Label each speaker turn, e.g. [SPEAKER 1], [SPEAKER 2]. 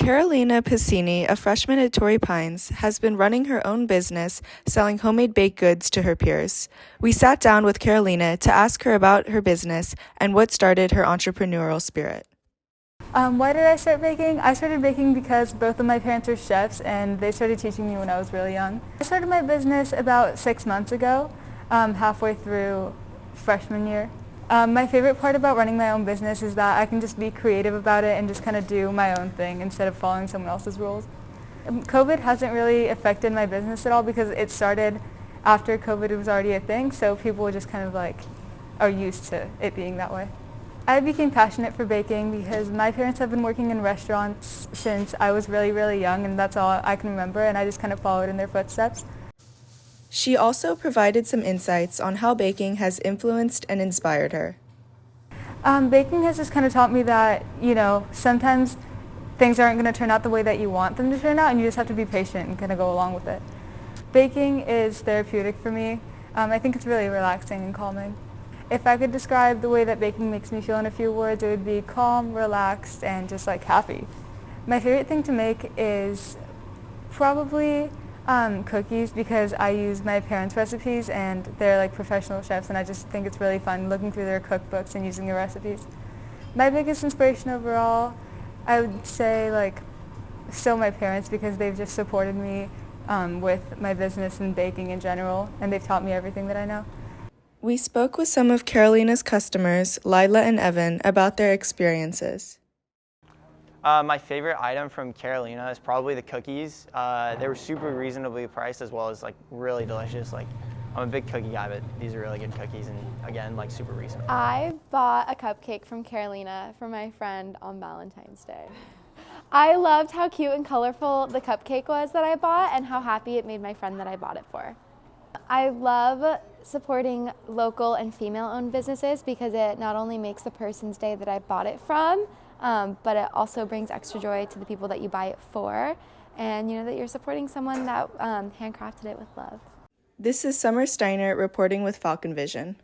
[SPEAKER 1] Carolina Piscini, a freshman at Torrey Pines, has been running her own business selling homemade baked goods to her peers. We sat down with Carolina to ask her about her business and what started her entrepreneurial spirit.
[SPEAKER 2] Why did I start baking? I started baking because both of my parents are chefs and they started teaching me when I was really young. I started my business about 6 months ago, halfway through freshman year. My favorite part about running my own business is that I can just be creative about it and just kind of do my own thing instead of following someone else's rules. COVID hasn't really affected my business at all because it started after COVID was already a thing, so people just kind of are used to it being that way. I became passionate for baking because my parents have been working in restaurants since I was really, really young, and that's all I can remember, and I just kind of followed in their footsteps.
[SPEAKER 1] She also provided some insights on how baking has influenced and inspired her.
[SPEAKER 2] Baking has just kind of taught me that, sometimes things aren't going to turn out the way that you want them to turn out, and you just have to be patient and kind of go along with it. Baking is therapeutic for me. I think it's really relaxing and calming. If I could describe the way that baking makes me feel in a few words, it would be calm, relaxed, and just happy. My favorite thing to make is probably cookies because I use my parents' recipes and they're professional chefs, and I just think it's really fun looking through their cookbooks and using their recipes. My biggest inspiration overall, I would say still my parents because they've just supported me with my business and baking in general, and they've taught me everything that I know.
[SPEAKER 1] We spoke with some of Carolina's customers, Lila and Evan, about their experiences.
[SPEAKER 3] My favorite item from Carolina is probably the cookies. They were super reasonably priced as well as really delicious. I'm a big cookie guy, but these are really good cookies and again, super reasonable.
[SPEAKER 4] I bought a cupcake from Carolina for my friend on Valentine's Day. I loved how cute and colorful the cupcake was that I bought and how happy it made my friend that I bought it for. I love supporting local and female-owned businesses because it not only makes the person's day that I bought it from, but it also brings extra joy to the people that you buy it for, and that you're supporting someone that handcrafted it with love.
[SPEAKER 1] This is Summer Steiner reporting with Falcon Vision.